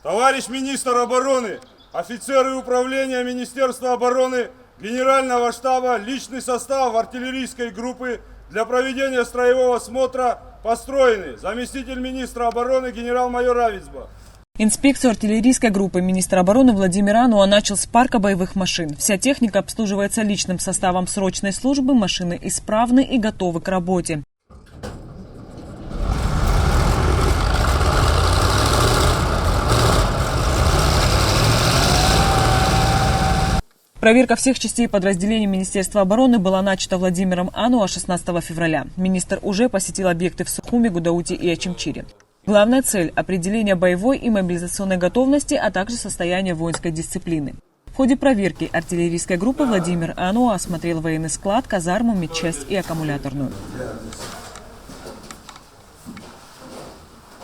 Товарищ министр обороны, офицеры управления Министерства обороны, Генерального штаба, личный состав артиллерийской группы для проведения строевого смотра построены. Заместитель министра обороны генерал-майор Авицба. Инспекцию артиллерийской группы министра обороны Владимир Ануа начал с парка боевых машин. Вся техника обслуживается личным составом срочной службы, машины исправны и готовы к работе. Проверка всех частей подразделений Министерства обороны была начата Владимиром Ануа 16 февраля. Министр уже посетил объекты в Сухуми, Гудауте и Ачимчире. Главная цель – определение боевой и мобилизационной готовности, а также состояние воинской дисциплины. В ходе проверки артиллерийской группы Владимир Ануа осмотрел военный склад, казарму, медчасть и аккумуляторную.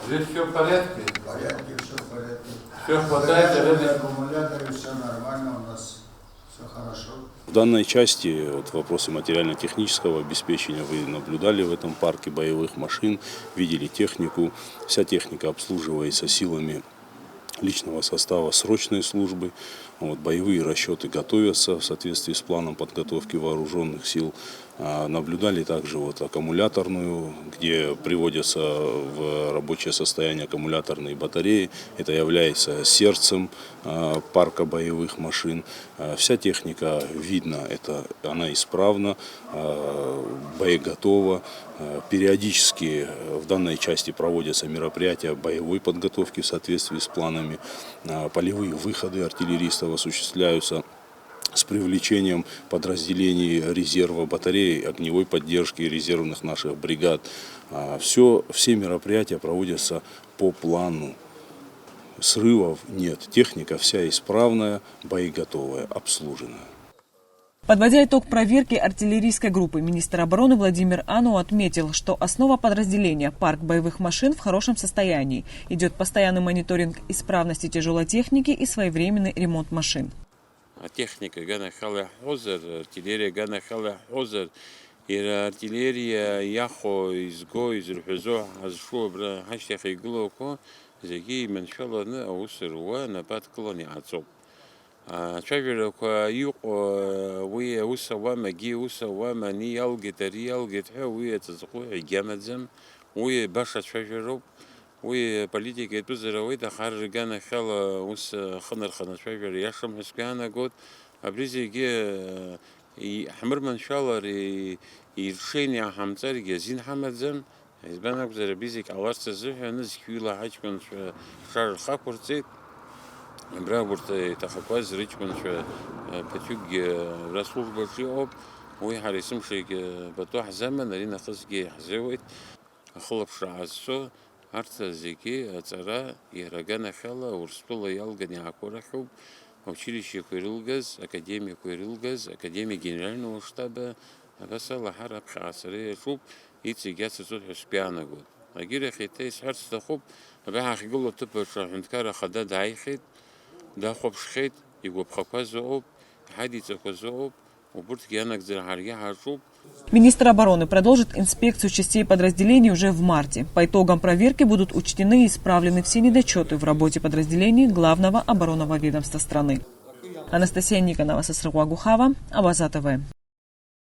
Здесь все в порядке? В порядке, все в порядке. Все хватает? Аккумуляторы, все нормально у нас. Все хорошо. В данной части вопросы материально-технического обеспечения вы наблюдали в этом парке боевых машин, видели технику. Вся техника обслуживается силами личного состава срочной службы. Боевые расчеты готовятся в соответствии с планом подготовки вооруженных сил. Наблюдали также аккумуляторную, где приводятся в рабочее состояние аккумуляторные батареи. Это является сердцем парка боевых машин. Вся техника видно, она исправна, боеготова. Периодически в данной части проводятся мероприятия боевой подготовки в соответствии с планами. Полевые выходы артиллеристов осуществляются с привлечением подразделений резерва батареи, огневой поддержки резервных наших бригад. Все мероприятия проводятся по плану. Срывов нет. Техника вся исправная, боеготовая, обслуженная. Подводя итог проверки артиллерийской группы, министр обороны Владимир Ануа отметил, что основа подразделения – парк боевых машин в хорошем состоянии. Идет постоянный мониторинг исправности тяжелой техники и своевременный ремонт машин. Техника гана хала хозер, артиллерия гана хала хозер, и артиллерия яхо изго изрухзо азшо бра хаштах иглоко, заги меншало на аусруа на падклони ацоб. Чавер ко юк уи усава маги усава мани алгетариал гетха уи тзху игамадзам уи баша чавероб وي политика بزرعوي ده خارجنا خلا وس خنر شوية يشرم هسكانا قد أبرزي جي حمر من شالر يرشين يا حمزة جزين حمزة إذا بزر بيزك عوارت الزوج نز كيلا حاج كن شار خاكورتي برا برت تخكواز ريج كن بتوج رسول برجيوب وي حريسم شيء بتوح زمن لينا خزجي حزويت خلف شعزو Арца зеки, цара, ирагана хала, урспула ялгани акурахуб, училище Курилгаз, академия Курилгаз, академия генерального штаба, Расала Хараб Хасаре Шуб, и цигяца тут Хоспиана год. Агира хитей сарца хуб, баха гуло тупа шахнткара хада дайхит, да хуб шхит, и губхаквазооб, хадица квазооб, убурт гянак зерхарья хашуб. Министр обороны продолжит инспекцию частей подразделений уже в марте. По итогам проверки будут учтены и исправлены все недочеты в работе подразделений Главного оборонного ведомства страны. Анастасия Никонова, Сасрагуа Гухава, Абаза ТВ.